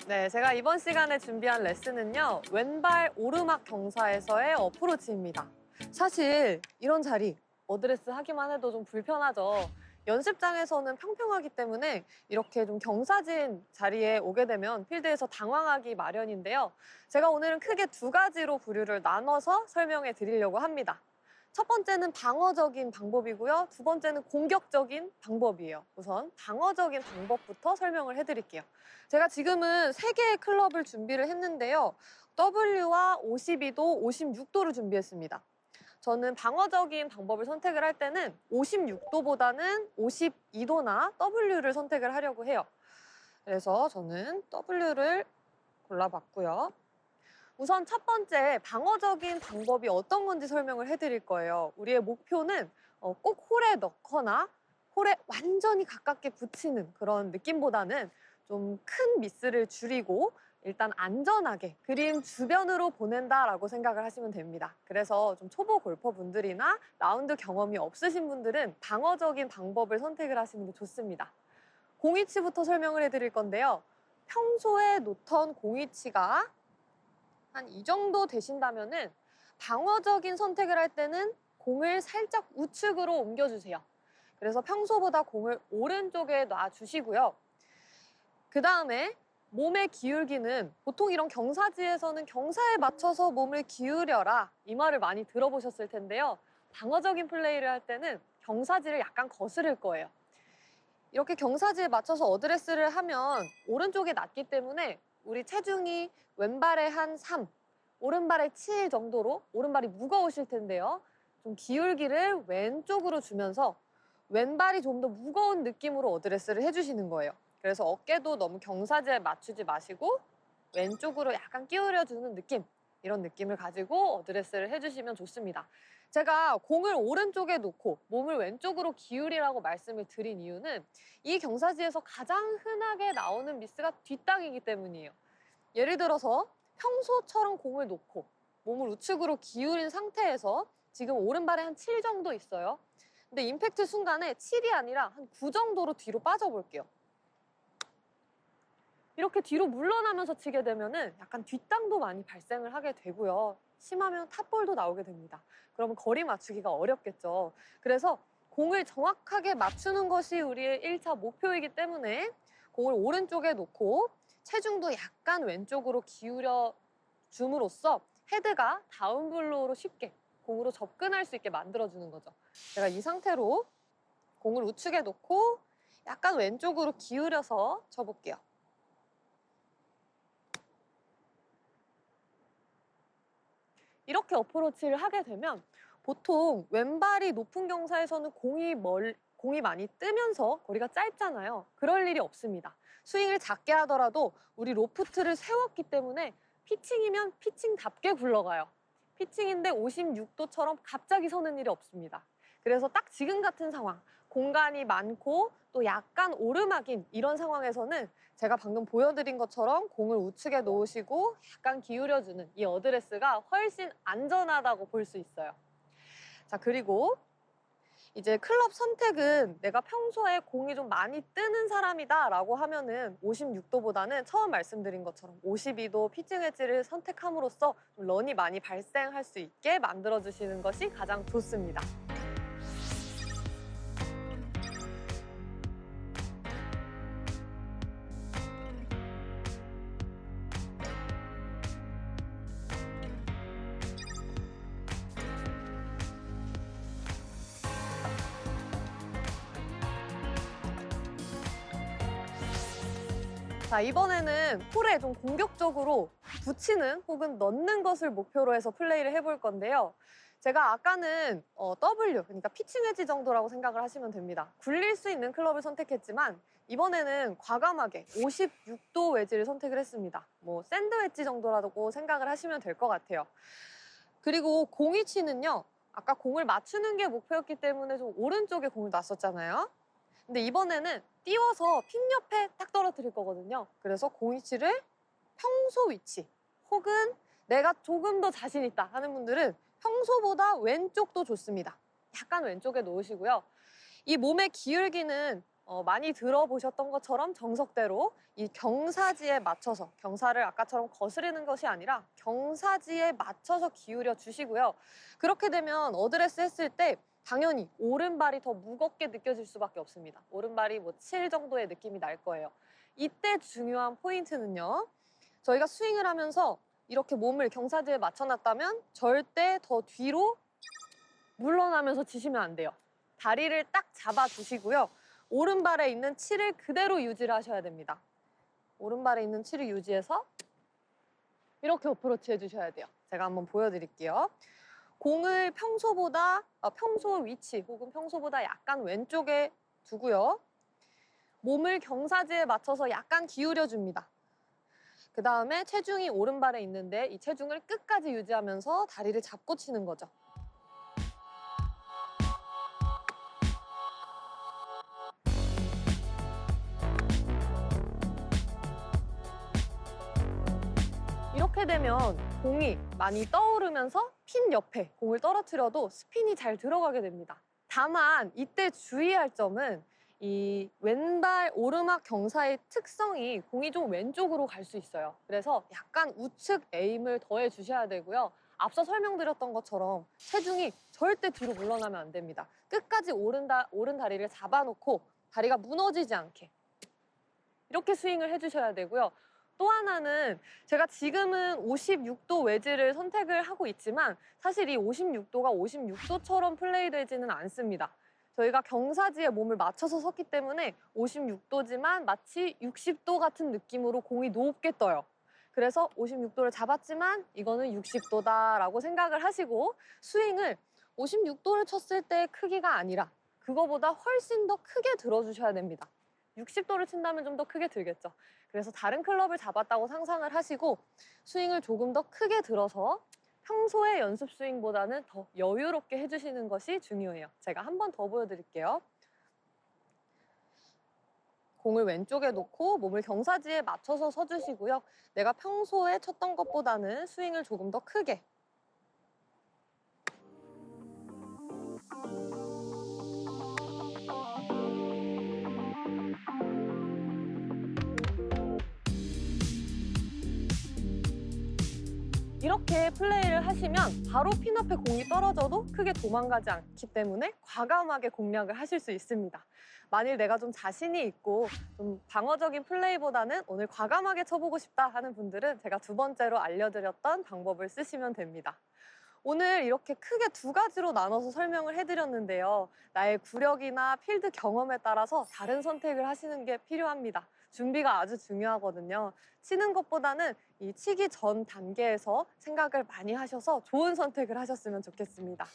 네, 제가 이번 시간에 준비한 레슨은요. 왼발 오르막 경사에서의 어프로치입니다. 사실 이런 자리 어드레스 하기만 해도 좀 불편하죠. 연습장에서는 평평하기 때문에 이렇게 좀 경사진 자리에 오게 되면 필드에서 당황하기 마련인데요. 제가 오늘은 크게 두 가지로 부류를 나눠서 설명해 드리려고 합니다. 첫 번째는 방어적인 방법이고요. 두 번째는 공격적인 방법이에요. 우선 방어적인 방법부터 설명을 해드릴게요. 제가 지금은 세 개의 클럽을 준비를 했는데요. W와 52도, 56도를 준비했습니다. 저는 방어적인 방법을 선택을 할 때는 56도보다는 52도나 W를 선택을 하려고 해요. 그래서 저는 W를 골라봤고요. 우선 첫 번째 방어적인 방법이 어떤 건지 설명을 해드릴 거예요. 우리의 목표는 꼭 홀에 넣거나 홀에 완전히 가깝게 붙이는 그런 느낌보다는 좀 큰 미스를 줄이고 일단 안전하게 그림 주변으로 보낸다라고 생각을 하시면 됩니다. 그래서 좀 초보 골퍼분들이나 라운드 경험이 없으신 분들은 방어적인 방법을 선택을 하시는 게 좋습니다. 공위치부터 설명을 해드릴 건데요. 평소에 놓던 공위치가 한 이 정도 되신다면은 방어적인 선택을 할 때는 공을 살짝 우측으로 옮겨주세요. 그래서 평소보다 공을 오른쪽에 놔주시고요. 그 다음에 몸의 기울기는 보통 이런 경사지에서는 경사에 맞춰서 몸을 기울여라 이 말을 많이 들어보셨을 텐데요. 방어적인 플레이를 할 때는 경사지를 약간 거스를 거예요. 이렇게 경사지에 맞춰서 어드레스를 하면 오른쪽에 놨기 때문에 우리 체중이 왼발에 한 3, 오른발에 7 정도로 오른발이 무거우실 텐데요. 좀 기울기를 왼쪽으로 주면서 왼발이 좀 더 무거운 느낌으로 어드레스를 해주시는 거예요. 그래서 어깨도 너무 경사지에 맞추지 마시고 왼쪽으로 약간 기울여주는 느낌, 이런 느낌을 가지고 어드레스를 해주시면 좋습니다. 제가 공을 오른쪽에 놓고 몸을 왼쪽으로 기울이라고 말씀을 드린 이유는 이 경사지에서 가장 흔하게 나오는 미스가 뒷땅이기 때문이에요. 예를 들어서 평소처럼 공을 놓고 몸을 우측으로 기울인 상태에서 지금 오른발에 한 7 정도 있어요. 근데 임팩트 순간에 7이 아니라 한 9 정도로 뒤로 빠져볼게요. 이렇게 뒤로 물러나면서 치게 되면은 약간 뒷땅도 많이 발생을 하게 되고요. 심하면 탑볼도 나오게 됩니다. 그러면 거리 맞추기가 어렵겠죠. 그래서 공을 정확하게 맞추는 것이 우리의 1차 목표이기 때문에 공을 오른쪽에 놓고 체중도 약간 왼쪽으로 기울여 줌으로써 헤드가 다운블로우로 쉽게 공으로 접근할 수 있게 만들어주는 거죠. 제가 이 상태로 공을 우측에 놓고 약간 왼쪽으로 기울여서 쳐볼게요. 이렇게 어프로치를 하게 되면 보통 왼발이 높은 경사에서는 공이 많이 뜨면서 거리가 짧잖아요. 그럴 일이 없습니다. 스윙을 작게 하더라도 우리 로프트를 세웠기 때문에 피칭이면 피칭답게 굴러가요. 피칭인데 56도처럼 갑자기 서는 일이 없습니다. 그래서 딱 지금 같은 상황, 공간이 많고 또 약간 오르막인 이런 상황에서는 제가 방금 보여드린 것처럼 공을 우측에 놓으시고 약간 기울여주는 이 어드레스가 훨씬 안전하다고 볼 수 있어요. 자, 그리고 이제 클럽 선택은 내가 평소에 공이 좀 많이 뜨는 사람이다 라고 하면은 56도보다는 처음 말씀드린 것처럼 52도 피칭 웨지를 선택함으로써 좀 런이 많이 발생할 수 있게 만들어주시는 것이 가장 좋습니다. 자, 이번에는 홀에 좀 공격적으로 붙이는 혹은 넣는 것을 목표로 해서 플레이를 해볼 건데요. 제가 아까는 W, 그러니까 피칭 웨지 정도라고 생각을 하시면 됩니다. 굴릴 수 있는 클럽을 선택했지만 이번에는 과감하게 56도 웨지를 선택을 했습니다. 뭐 샌드 웨지 정도라고 생각을 하시면 될 것 같아요. 그리고 공이치는요. 아까 공을 맞추는 게 목표였기 때문에 좀 오른쪽에 공을 놨었잖아요. 근데 이번에는 띄워서 핀 옆에 딱 떨어뜨릴 거거든요. 그래서 공위치를 평소 위치 혹은 내가 조금 더 자신 있다 하는 분들은 평소보다 왼쪽도 좋습니다. 약간 왼쪽에 놓으시고요. 이 몸의 기울기는 많이 들어보셨던 것처럼 정석대로 이 경사지에 맞춰서, 경사를 아까처럼 거스르는 것이 아니라 경사지에 맞춰서 기울여 주시고요. 그렇게 되면 어드레스 했을 때 당연히 오른발이 더 무겁게 느껴질 수밖에 없습니다. 오른발이 뭐 7 정도의 느낌이 날 거예요. 이때 중요한 포인트는요. 저희가 스윙을 하면서 이렇게 몸을 경사지에 맞춰놨다면 절대 더 뒤로 물러나면서 치시면 안 돼요. 다리를 딱 잡아주시고요. 오른발에 있는 7을 그대로 유지를 하셔야 됩니다. 오른발에 있는 7을 유지해서 이렇게 어프로치 해주셔야 돼요. 제가 한번 보여드릴게요. 공을 평소 위치 혹은 평소보다 약간 왼쪽에 두고요. 몸을 경사지에 맞춰서 약간 기울여줍니다. 그 다음에 체중이 오른발에 있는데 이 체중을 끝까지 유지하면서 다리를 잡고 치는 거죠. 이렇게 되면 공이 많이 떠오르면서 핀 옆에 공을 떨어뜨려도 스핀이 잘 들어가게 됩니다. 다만 이때 주의할 점은 이 왼발 오르막 경사의 특성이 공이 좀 왼쪽으로 갈 수 있어요. 그래서 약간 우측 에임을 더해 주셔야 되고요. 앞서 설명드렸던 것처럼 체중이 절대 뒤로 물러나면 안 됩니다. 끝까지 오른 다리를 잡아놓고 다리가 무너지지 않게 이렇게 스윙을 해주셔야 되고요. 또 하나는 제가 지금은 56도 웨지를 선택을 하고 있지만 사실 이 56도가 56도처럼 플레이되지는 않습니다. 저희가 경사지에 몸을 맞춰서 섰기 때문에 56도지만 마치 60도 같은 느낌으로 공이 높게 떠요. 그래서 56도를 잡았지만 이거는 60도다라고 생각을 하시고 스윙을 56도를 쳤을 때의 크기가 아니라 그거보다 훨씬 더 크게 들어주셔야 됩니다. 60도를 친다면 좀 더 크게 들겠죠. 그래서 다른 클럽을 잡았다고 상상을 하시고 스윙을 조금 더 크게 들어서 평소의 연습 스윙보다는 더 여유롭게 해주시는 것이 중요해요. 제가 한 번 더 보여드릴게요. 공을 왼쪽에 놓고 몸을 경사지에 맞춰서 서주시고요. 내가 평소에 쳤던 것보다는 스윙을 조금 더 크게. 이렇게 플레이를 하시면 바로 핀 앞에 공이 떨어져도 크게 도망가지 않기 때문에 과감하게 공략을 하실 수 있습니다. 만일 내가 좀 자신이 있고 좀 방어적인 플레이보다는 오늘 과감하게 쳐보고 싶다 하는 분들은 제가 두 번째로 알려드렸던 방법을 쓰시면 됩니다. 오늘 이렇게 크게 두 가지로 나눠서 설명을 해드렸는데요. 나의 구력이나 필드 경험에 따라서 다른 선택을 하시는 게 필요합니다. 준비가 아주 중요하거든요. 치는 것보다는 이 치기 전 단계에서 생각을 많이 하셔서 좋은 선택을 하셨으면 좋겠습니다.